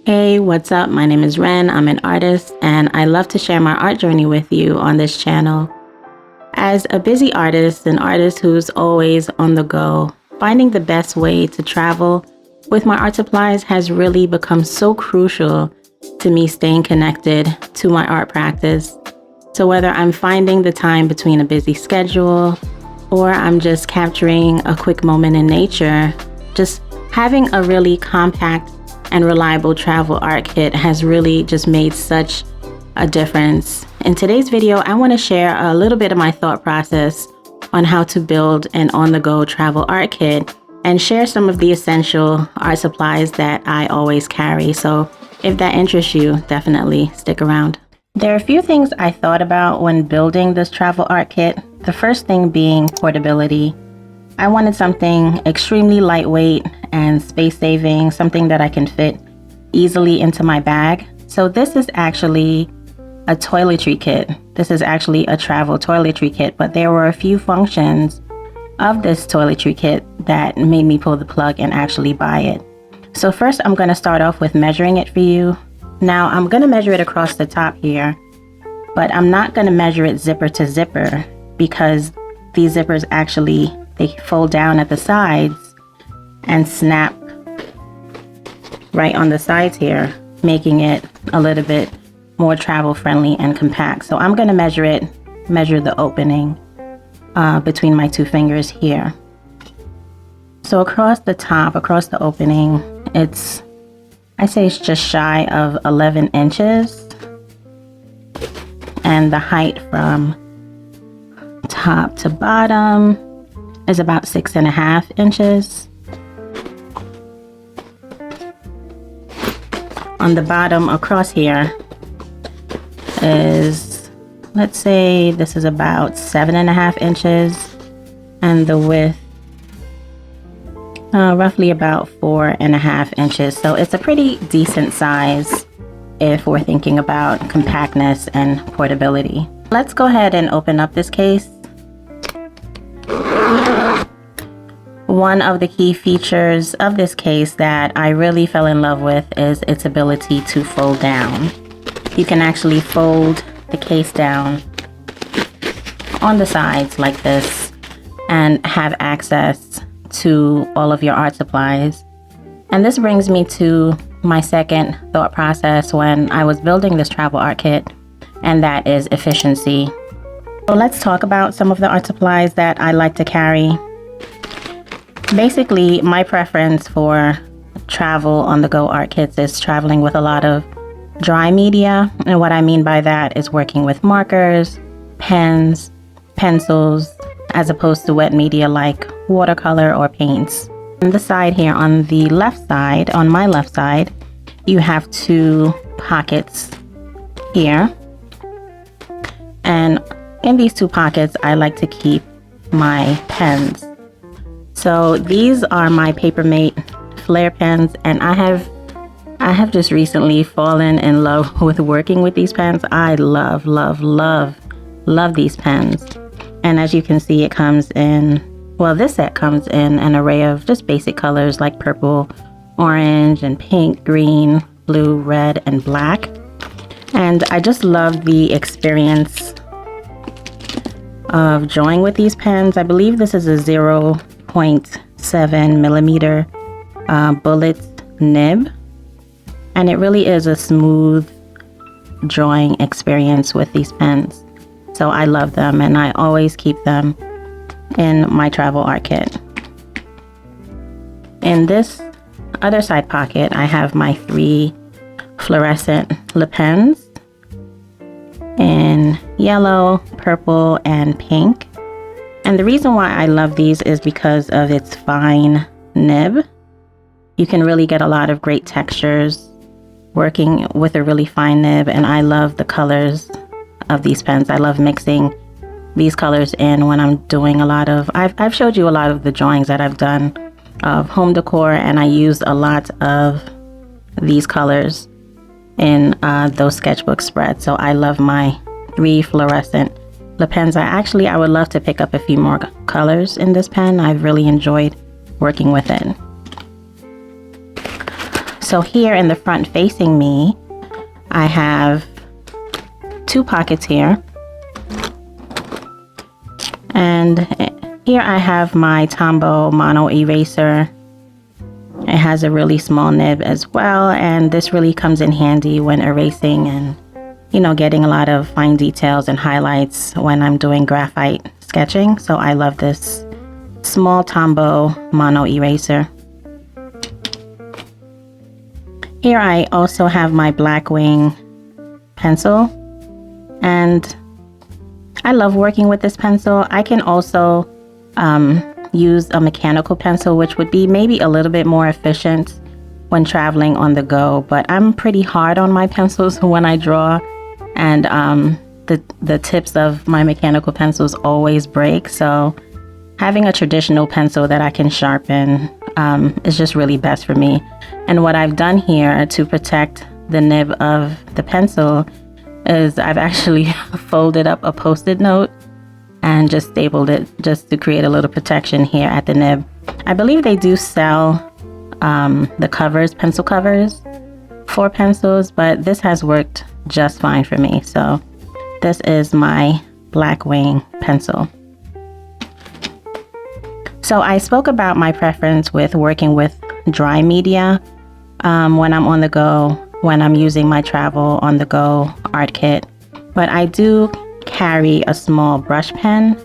Hey, what's up? My name is Ren. I'm an artist and I love to share my art journey with you on this channel. As a busy artist, an artist who's always on the go, finding the best way to travel with my art supplies has really become so crucial to me staying connected to my art practice. So whether I'm finding the time between a busy schedule or I'm just capturing a quick moment in nature, just having a really compact and reliable travel art kit has really just made such a difference. In today's video, I want to share a little bit of my thought process on how to build an on-the-go travel art kit and share some of the essential art supplies that I always carry. So if that interests you, definitely stick around. There are a few things I thought about when building this travel art kit. The first thing being portability. I wanted something extremely lightweight and space-saving, something that I can fit easily into my bag. So this is actually a toiletry kit. This is actually a travel toiletry kit, but there were a few functions of this toiletry kit that made me pull the plug and actually buy it. So first I'm going to start off with measuring it for you. Now I'm going to measure it across the top here, but I'm not going to measure it zipper to zipper because these zippers actually, they fold down at the sides and snap right on the sides here, making it a little bit more travel friendly and compact. So I'm going to measure the opening between my two fingers here. So across the top, across the opening, I say it's just shy of 11 inches. And the height from top to bottom is about 6.5 inches. On the bottom across here is, let's say this is about 7.5 inches, and the width roughly about 4.5 inches. So it's a pretty decent size if we're thinking about compactness and portability. Let's go ahead and open up this case. One of the key features of this case that I really fell in love with is its ability to fold down. You can actually fold the case down on the sides like this and have access to all of your art supplies. And this brings me to my second thought process when I was building this travel art kit, and that is efficiency. So let's talk about some of the art supplies that I like to carry. Basically, my preference for travel on-the-go art kits is traveling with a lot of dry media. And what I mean by that is working with markers, pens, pencils, as opposed to wet media like watercolor or paints. On the side here, on the left side, on my left side, you have two pockets here. And in these two pockets, I like to keep my pens. So these are my Papermate Flair pens, and I have just recently fallen in love with working with these pens. I love these pens. And as you can see, it comes in, well, this set comes in an array of just basic colors like purple, orange, and pink, green, blue, red, and black. And I just love the experience of drawing with these pens. I believe this is a 0.7 millimeter bullet nib, and it really is a smooth drawing experience with these pens. So I love them, and I always keep them in my travel art kit. In this other side pocket, I have my 3 fluorescent lip pens in yellow, purple, and pink. And the reason why I love these is because of its fine nib. You can really get a lot of great textures working with a really fine nib, and I love the colors of these pens. I love mixing these colors in when I'm doing a lot of, I've showed you a lot of the drawings that I've done of home decor, and I used a lot of these colors in those sketchbook spreads. So I love my 3 fluorescent lip pens. I would love to pick up a few more colors in this pen. I've really enjoyed working with it. So here in the front facing me, I have 2 pockets here. And here I have my Tombow Mono Eraser. It has a really small nib as well, and this really comes in handy when erasing and, you know, getting a lot of fine details and highlights when I'm doing graphite sketching. So I love this small Tombow Mono Eraser. Here I also have my Blackwing pencil, and I love working with this pencil. I can also use a mechanical pencil, which would be maybe a little bit more efficient when traveling on the go, but I'm pretty hard on my pencils when I draw, and the tips of my mechanical pencils always break. So having a traditional pencil that I can sharpen is just really best for me. And what I've done here to protect the nib of the pencil is I've actually folded up a Post-it note and just stapled it just to create a little protection here at the nib. I believe they do sell the covers, pencil covers for pencils, but this has worked just fine for me. So this is my Blackwing pencil. So I spoke about my preference with working with dry media when I'm on the go, when I'm using my travel on the go art kit, but I do carry a small brush pen.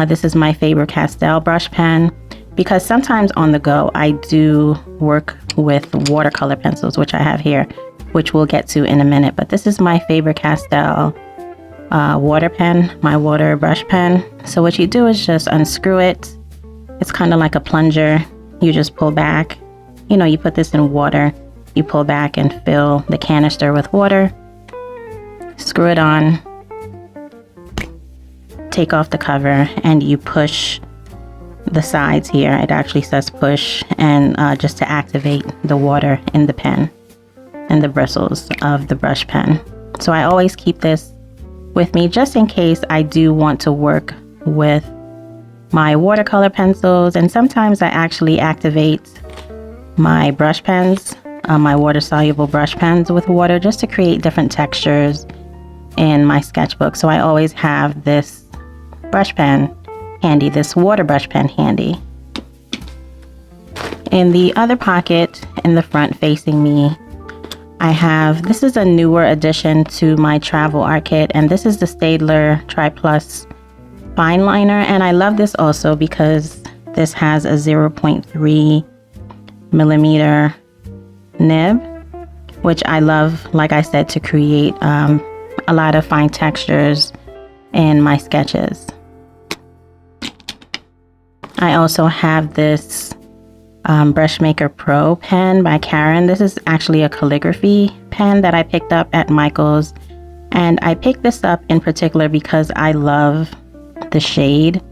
This is my Faber-Castell brush pen, because sometimes on the go I do work with watercolor pencils, which I have here, which we'll get to in a minute. But this is my Faber-Castell water pen, my water brush pen. So what you do is just unscrew it. It's kind of like a plunger. You just pull back. You know, you put this in water, you pull back and fill the canister with water, screw it on, take off the cover, and you push the sides here. It actually says push, and just to activate the water in the pen and the bristles of the brush pen. So I always keep this with me just in case I do want to work with my watercolor pencils. And sometimes I actually activate my brush pens, my water soluble brush pens with water, just to create different textures in my sketchbook. So I always have this brush pen handy, this water brush pen handy. In the other pocket in the front facing me, I have, this is a newer addition to my travel art kit, and this is the Staedtler Tri-Plus fine liner. And I love this also because this has a 0.3 millimeter nib, which I love, like I said, to create a lot of fine textures in my sketches. I also have this Brushmaker Pro pen by Caran. This is actually a calligraphy pen that I picked up at Michael's, and I picked this up in particular because I love the shade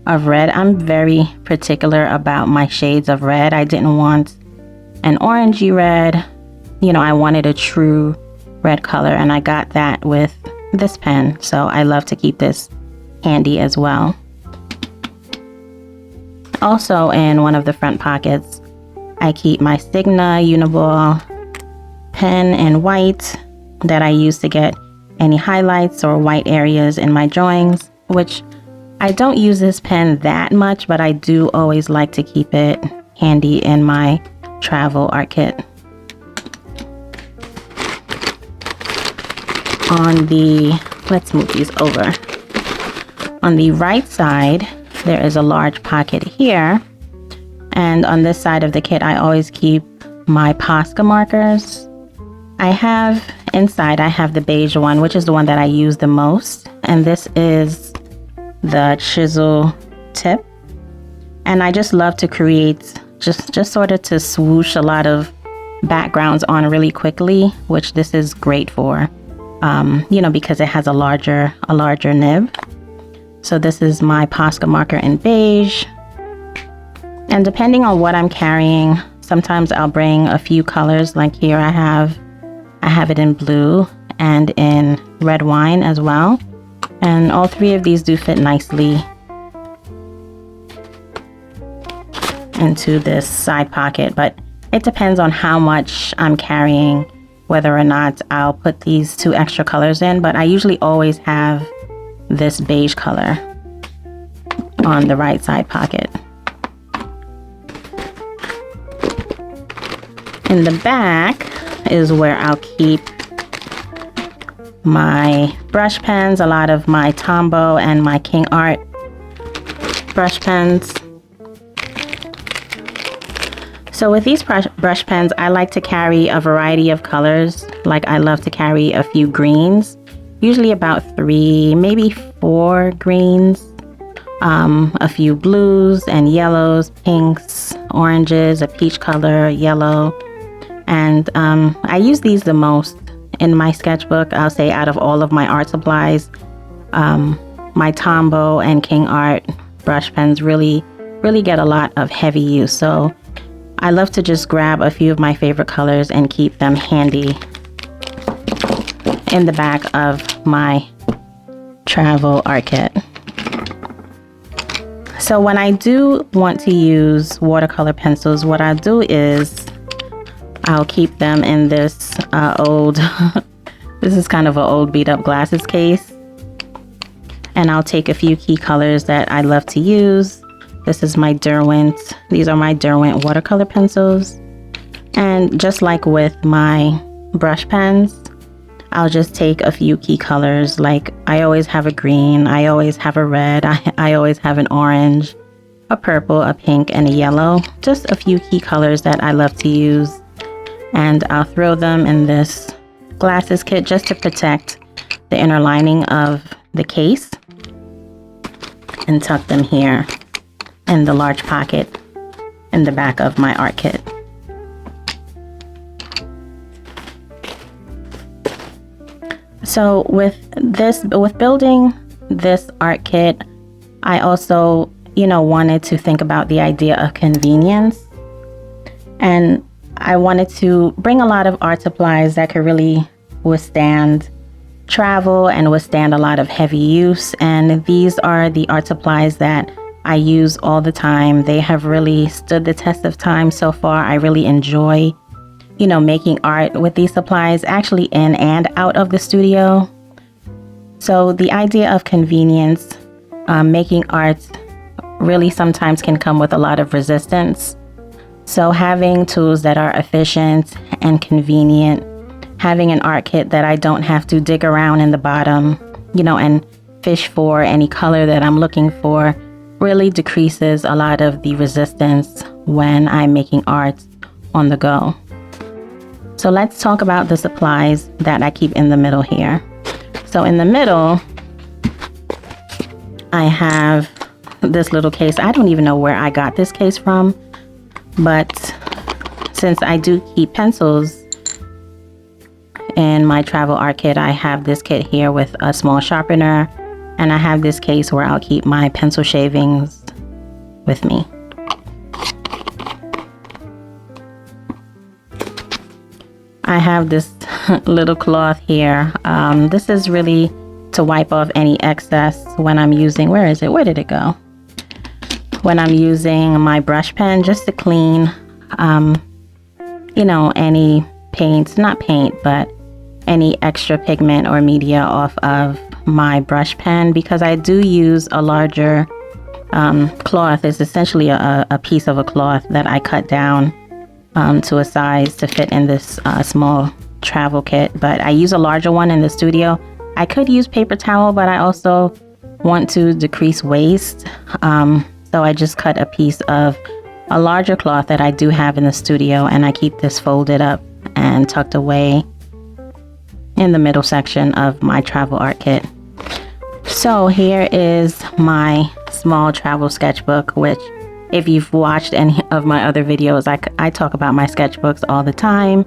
of red. I'm very particular about my shades of red. I didn't want an orangey red, you know, I wanted a true red color, and I got that with this pen. So I love to keep this handy as well. Also in one of the front pockets, I keep my Sigma Uniball pen in white that I use to get any highlights or white areas in my drawings, which I don't use this pen that much, but I do always like to keep it handy in my travel art kit. On the, let's move these over. On the right side, there is a large pocket here. And on this side of the kit, I always keep my Posca markers. I have inside, I have the beige one, which is the one that I use the most. And this is the chisel tip. And I just love to create, just sort of to swoosh a lot of backgrounds on really quickly, which this is great for, you know, because it has a larger nib. So this is my Posca marker in beige. And depending on what I'm carrying, sometimes I'll bring a few colors. Like here I have it in blue and in red wine as well. And all three of these do fit nicely into this side pocket. But It depends on how much I'm carrying, whether or not I'll put these 2 extra colors in, but I usually always have this beige color on the right side pocket. In the back is where I'll keep my brush pens, a lot of my Tombow and my King Art brush pens. So with these brush pens, I like to carry a variety of colors. Like I love to carry a few greens, usually about 3, maybe 4 greens, a few blues and yellows, pinks, oranges, a peach color, yellow. And I use these the most in my sketchbook. I'll say out of all of my art supplies, my Tombow and King Art brush pens really get a lot of heavy use. So I love to just grab a few of my favorite colors and keep them handy in the back of my travel art kit. So when I do want to use watercolor pencils, what I'll do is I'll keep them in this old, this is kind of an old beat up glasses case. And I'll take a few key colors that I love to use. This is my Derwent. These are my Derwent watercolor pencils. And just like with my brush pens, I'll just take a few key colors. Like I always have a green, I always have a red, I always have an orange, a purple, a pink, and a yellow. Just a few key colors that I love to use. And I'll throw them in this glasses kit just to protect the inner lining of the case, and tuck them here in the large pocket in the back of my art kit. So with building this art kit, I also, wanted to think about the idea of convenience. And I wanted to bring a lot of art supplies that could really withstand travel and withstand a lot of heavy use. And these are the art supplies that I use all the time. They have really stood the test of time so far. I really enjoy, making art with these supplies, actually in and out of the studio. So the idea of convenience, making art really sometimes can come with a lot of resistance. So having tools that are efficient and convenient, having an art kit that I don't have to dig around in the bottom, and fish for any color that I'm looking for, really decreases a lot of the resistance when I'm making art on the go. So let's talk about the supplies that I keep in the middle here. So in the middle, I have this little case. I don't even know where I got this case from, but since I do keep pencils in my travel art kit, I have this kit here with a small sharpener, and I have this case where I'll keep my pencil shavings with me. I have this little cloth here. This is really to wipe off any excess when I'm using, where did it go? When I'm using my brush pen, just to clean, any paint, not paint, but any extra pigment or media off of my brush pen, because I do use a larger cloth. It's essentially a piece of a cloth that I cut down to a size to fit in this small travel kit, but I use a larger one in the studio. I could use paper towel, but I also want to decrease waste. So I just cut a piece of a larger cloth that I do have in the studio, and I keep this folded up and tucked away in the middle section of my travel art kit. So here is my small travel sketchbook, which if you've watched any of my other videos, I talk about my sketchbooks all the time.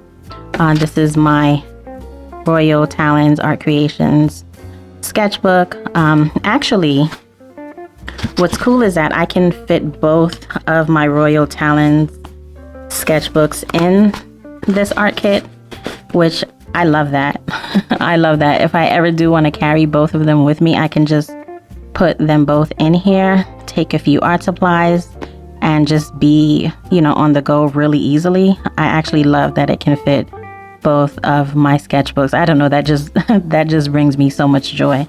This is my Royal Talens Art Creations sketchbook. Actually, what's cool is that I can fit both of my Royal Talens sketchbooks in this art kit, which I love that. I love that. If I ever do want to carry both of them with me, I can just put them both in here, take a few art supplies, and just be, on the go really easily. I actually love that it can fit both of my sketchbooks. I don't know, that just that just brings me so much joy.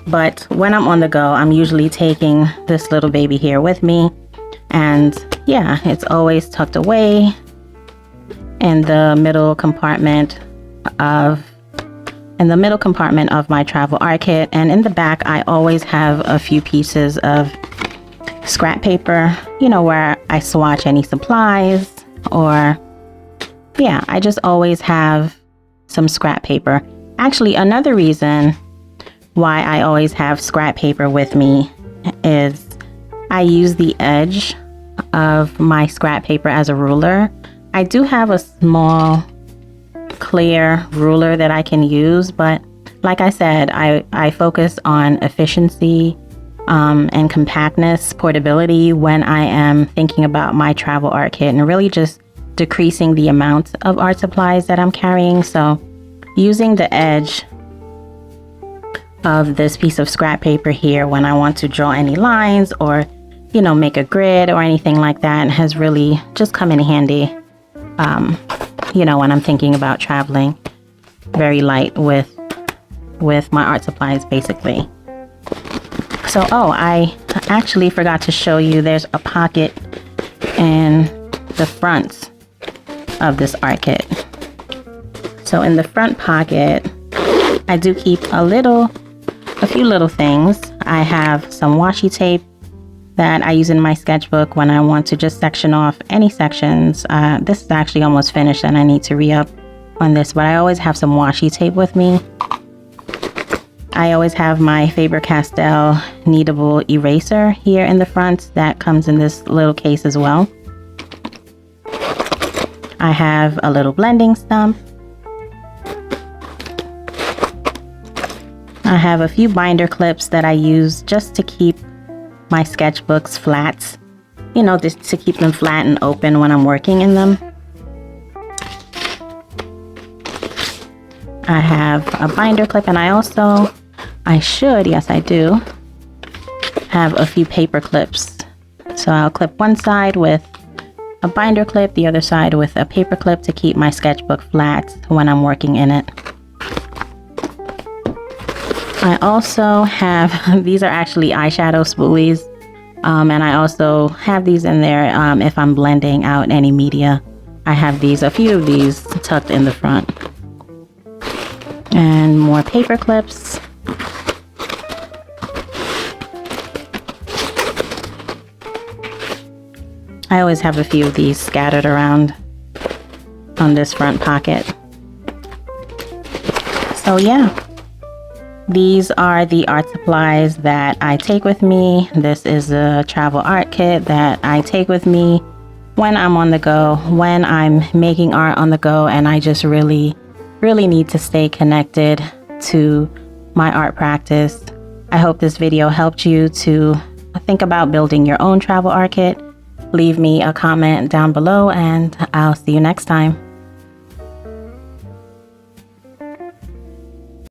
But when I'm on the go, I'm usually taking this little baby here with me. And yeah, it's always tucked away in the middle compartment of my travel art kit. And in the back, I always have a few pieces of scrap paper, where I swatch any supplies, or yeah, I just always have some scrap paper. Actually, another reason why I always have scrap paper with me is I use the edge of my scrap paper as a ruler. I do have a small clear ruler that I can use, but like I said, I focus on efficiency and compactness, portability when I am thinking about my travel art kit, and really just decreasing the amount of art supplies that I'm carrying. So using the edge of this piece of scrap paper here when I want to draw any lines or make a grid or anything like that has really just come in handy when I'm thinking about traveling. Very light with my art supplies, basically. So I actually forgot to show you, there's a pocket in the front of this art kit. So in the front pocket, I do keep a few little things. I have some washi tape that I use in my sketchbook when I want to just section off any sections. This is actually almost finished and I need to re-up on this, but I always have some washi tape with me. I always have my Faber-Castell kneadable eraser here in the front that comes in this little case as well. I have a little blending stump. I have a few binder clips that I use just to keep my sketchbooks flat, just to keep them flat and open when I'm working in them. I have a binder clip, and yes, I do have a few paper clips. So I'll clip one side with a binder clip, the other side with a paper clip to keep my sketchbook flat when I'm working in it. I also have, these are actually eyeshadow spoolies, and I also have these in there if I'm blending out any media. I have a few of these tucked in the front. And more paper clips. I always have a few of these scattered around on this front pocket. So yeah. These are the art supplies that I take with me. This is a travel art kit that I take with me when I'm on the go, when I'm making art on the go, and I just really need to stay connected to my art practice. I hope this video helped you to think about building your own travel art kit. Leave me a comment down below, and I'll see you next time.